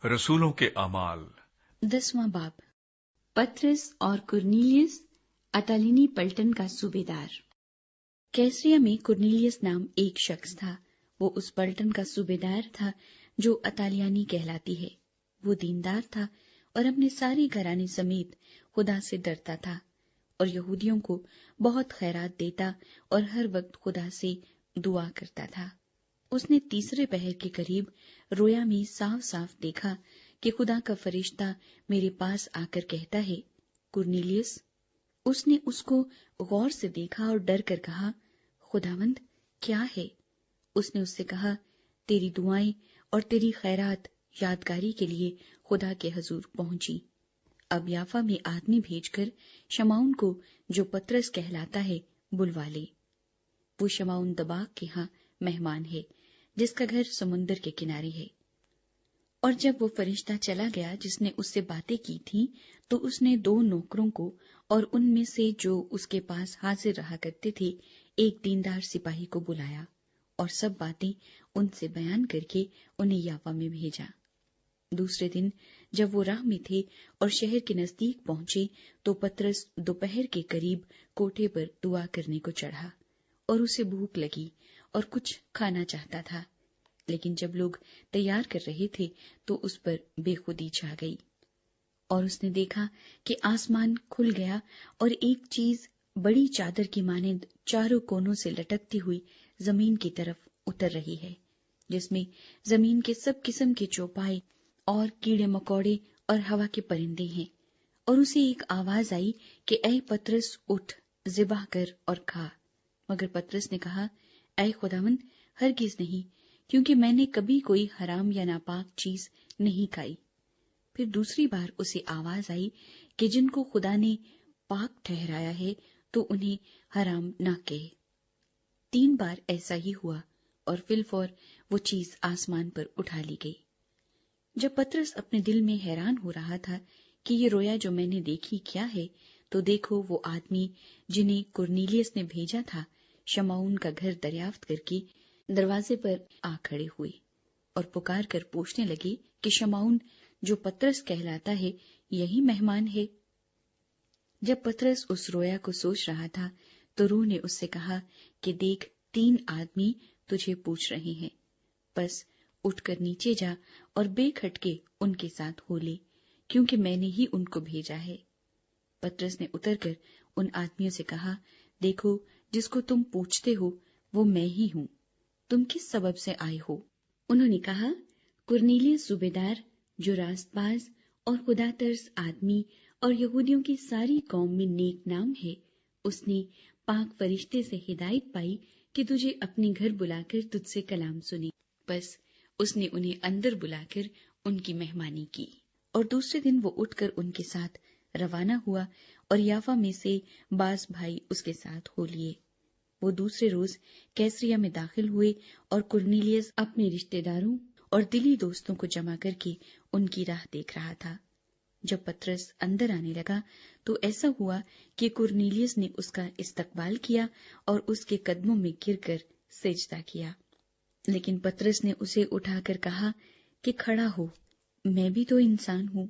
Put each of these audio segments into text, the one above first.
रसूलों के अमाल 10वां बाब। पतरस और कुरनेलियस अतालिनी पलटन का सूबेदार। कैसरिया में कुरनेलियस नाम एक शख्स था। वो उस पलटन का सूबेदार था जो अतालियानी कहलाती है। वो दीनदार था और अपने सारे घराने समेत खुदा से डरता था और यहूदियों को बहुत खैरात देता और हर वक्त खुदा से दुआ करता था। उसने तीसरे पहर के करीब रोया में साफ साफ देखा कि खुदा का फरिश्ता मेरे पास आकर कहता है, कुरनेलियस। उसने उसको गौर से देखा और डर कर कहा, खुदावंद क्या है? उसने उससे कहा, तेरी दुआएं और तेरी खैरात यादगारी के लिए खुदा के हजूर पहुंची। अब याफा में आदमी भेजकर शमाउन को, जो पतरस कहलाता है, बुलवा ले। वो शमाउन दबाग के यहाँ मेहमान है, जिसका घर समुन्दर के किनारे है। और जब वो फरिश्ता चला गया जिसने उससे बातें की थी, तो उसने 2 नौकरों को और उनमें से जो उसके पास हाजिर रहा करते थे एक दीनदार सिपाही को बुलाया और सब बातें उनसे बयान करके उन्हें याफा में भेजा। दूसरे दिन जब वो राह में थे और शहर के नजदीक पहुंचे, तो पतरस दोपहर के करीब कोठे पर दुआ करने को चढ़ा और उसे भूख लगी और कुछ खाना चाहता था। लेकिन जब लोग तैयार कर रहे थे तो उस पर बेखुदी छा गई और उसने देखा कि आसमान खुल गया और एक चीज बड़ी चादर की मानिंद चारों कोनों से लटकती हुई जमीन की तरफ उतर रही है, जिसमें जमीन के सब किस्म के चौपाए और कीड़े मकोड़े और हवा के परिंदे हैं। और उसे एक आवाज आई कि ऐ पतरस, उठ, ज़िबा कर और खा। मगर पतरस ने कहा, ऐ खुदावंद, हरगिज नहीं, क्योंकि मैंने कभी कोई हराम या नापाक चीज नहीं खाई। फिर दूसरी बार उसे आवाज आई कि जिनको खुदा ने पाक ठहराया है तो उन्हें हराम न कहे। 3 बार ऐसा ही हुआ और फिलफौर वो चीज आसमान पर उठा ली गई। जब पतरस अपने दिल में हैरान हो रहा था कि ये रोया जो मैंने देखी क्या है, तो देखो वो आदमी जिन्हें कुरनेलियस ने भेजा था शमाउन का घर दरियाफ्त करके दरवाजे पर आ खड़े हुए और पुकार कर पूछने लगे कि शमाउन, जो पतरस कहलाता है, यही मेहमान है। जब पतरस उस रोया को सोच रहा था तो रूह ने उससे कहा कि देख, 3 आदमी तुझे पूछ रहे हैं, बस उठकर नीचे जा और बेखटके उनके साथ हो ले, क्योंकि मैंने ही उनको भेजा है। पतरस ने उतरकर उन आदमियों से कहा, देखो, जिसको तुम पूछते हो वो मैं ही हूँ। तुम किस सबब से आए हो? उन्होंने कहा, कुरनेलियस सूबेदार, जो रास्तबाज और खुदा तर्स आदमी और यहूदियों की सारी कौम में नेक नाम है, उसने पाक फरिश्ते से हिदायत पाई कि तुझे अपने घर बुलाकर तुझसे कलाम सुने। बस उसने उन्हें अंदर बुलाकर उनकी मेहमानी की और दूसरे दिन वो उठकर उनके साथ रवाना हुआ और याफा में से बास भाई उसके साथ हो लिए। वो दूसरे रोज कैसरिया में दाखिल हुए और कुरनेलियस अपने रिश्तेदारों और दिली दोस्तों को जमा करके उनकी राह देख रहा था। जब पतरस अंदर आने लगा तो ऐसा हुआ कि कुरनेलियस ने उसका इस्तकबाल किया और उसके कदमों में गिरकर सिजदा किया। लेकिन पतरस ने उसे उठाकर कहा कि खड़ा हो, मैं भी तो इंसान हूँ।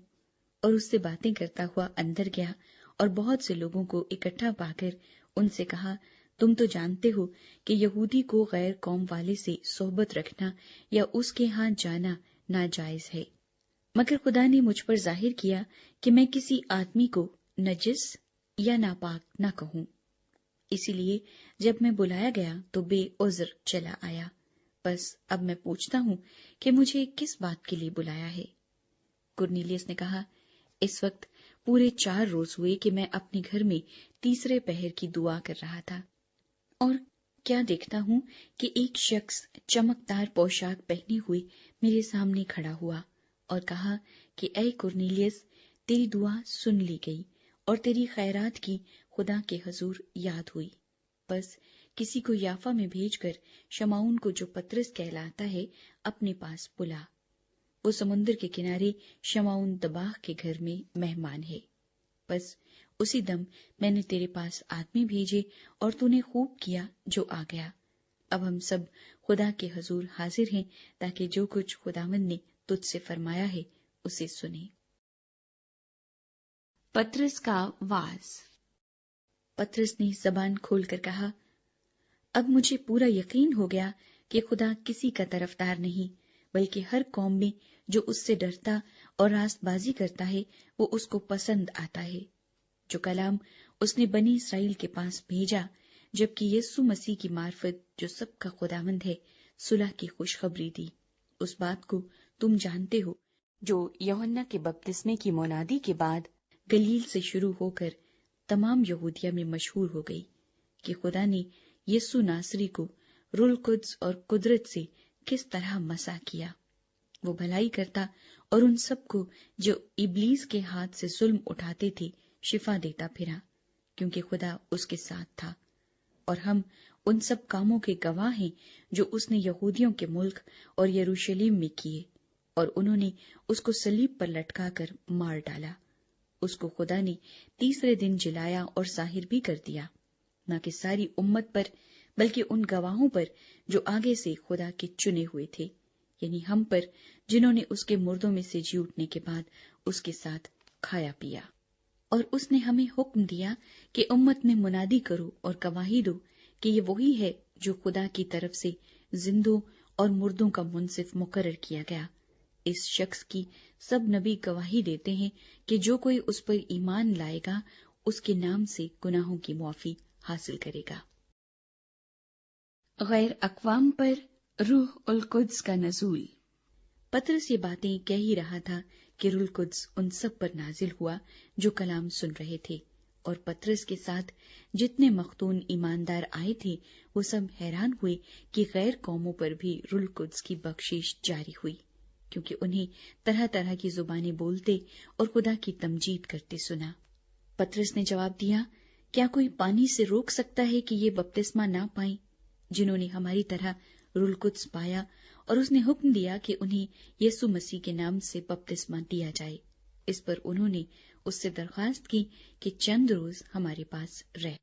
और उससे बातें करता हुआ अंदर गया और बहुत से लोगों को इकट्ठा पाकर उनसे कहा, तुम तो जानते हो कि यहूदी को गैर कौम वाले से सोहबत रखना या उसके यहाँ जाना नाजायज है, मगर खुदा ने मुझ पर जाहिर किया कि मैं किसी आदमी को नजिस या नापाक न कहूं। इसीलिए जब मैं बुलाया गया तो बेउज़्र चला आया। बस अब मैं पूछता हूँ कि मुझे किस बात के लिए बुलाया है? कुरनेलियस ने कहा, इस वक्त पूरे 4 रोज हुए कि मैं अपने घर में तीसरे पहर की दुआ कर रहा था और क्या देखता हूँ कि एक शख्स चमकदार पोशाक पहने हुए मेरे सामने खड़ा हुआ और कहा कि ऐ कुरनेलियस, तेरी दुआ सुन ली गई और तेरी खैरात की खुदा के हजूर याद हुई। बस किसी को याफा में भेजकर शमाउन को, जो पतरस कहलाता है, अपने पास बुला। वो समुन्दर के किनारे शमाउन दबाग के घर में मेहमान है। बस उसी दम मैंने तेरे पास आदमी भेजे और तूने खूब किया जो आ गया। अब हम सब खुदा के हजूर हाजिर हैं ताकि जो कुछ खुदावंद ने तुझसे फरमाया है اسے سنیں۔ پطرس کا واز۔ پطرس نے زبان کھول کر کہا، اب مجھے پورا یقین ہو گیا کہ خدا کسی کا طرفدار نہیں، بلکہ ہر قوم میں جو اس سے ڈرتا اور راست بازی کرتا ہے وہ اس کو پسند آتا ہے۔ جو کلام اس نے بنی اسرائیل کے پاس بھیجا، جبکہ یسوع مسیح کی معرفت جو سب کا خداوند ہے صلح کی خوشخبری دی، اس بات کو تم جانتے ہو جو یوحنا کے بپتسمے کی منادی کے بعد گلیل سے شروع ہو کر تمام یہودیہ میں مشہور ہو گئی، کہ خدا نے یسوع ناصری کو روح القدس اور قدرت سے کس طرح مسح کیا۔ وہ بھلائی کرتا اور ان سب کو جو ابلیس کے ہاتھ سے ظلم اٹھاتے تھے شفا دیتا پھرا، کیونکہ خدا اس کے ساتھ تھا۔ اور ہم ان سب کاموں کے گواہ ہیں جو اس نے یہودیوں کے ملک اور یروشلم میں کیے، اور انہوں نے اس کو صلیب پر لٹکا کر مار ڈالا۔ اس کو خدا نے تیسرے دن جلایا اور ظاہر بھی کر دیا، نہ کہ ساری امت پر بلکہ ان گواہوں پر جو آگے سے خدا کے چنے ہوئے تھے، یعنی ہم پر جنہوں نے اس کے مردوں میں سے جی اٹھنے کے بعد اس کے ساتھ کھایا پیا۔ اور اس نے ہمیں حکم دیا کہ امت میں منادی کرو اور گواہی دو کہ یہ وہی ہے جو خدا کی طرف سے زندوں اور مردوں کا منصف مقرر کیا گیا۔ اس شخص کی سب نبی گواہی دیتے ہیں کہ جو کوئی اس پر ایمان لائے گا اس کے نام سے گناہوں کی معافی حاصل کرے گا۔ غیر اقوام پر روح القدس کا نزول۔ پطرس یہ باتیں کہہ ہی رہا تھا کہ روح القدس ان سب پر نازل ہوا جو کلام سن رہے تھے، اور پطرس کے ساتھ جتنے مختون ایماندار آئے تھے وہ سب حیران ہوئے کہ غیر قوموں پر بھی روح القدس کی بخشش جاری ہوئی، کیونکہ انہیں طرح طرح کی زبانیں بولتے اور خدا کی تمجید کرتے سنا۔ پطرس نے جواب دیا، کیا کوئی پانی سے روک سکتا ہے کہ یہ بپتسمہ نہ پائیں جنہوں نے ہماری طرح روح القدس پایا؟ اور اس نے حکم دیا کہ انہیں یسوع مسیح کے نام سے بپتسمہ دیا جائے۔ اس پر انہوں نے اس سے درخواست کی کہ چند روز ہمارے پاس رہ۔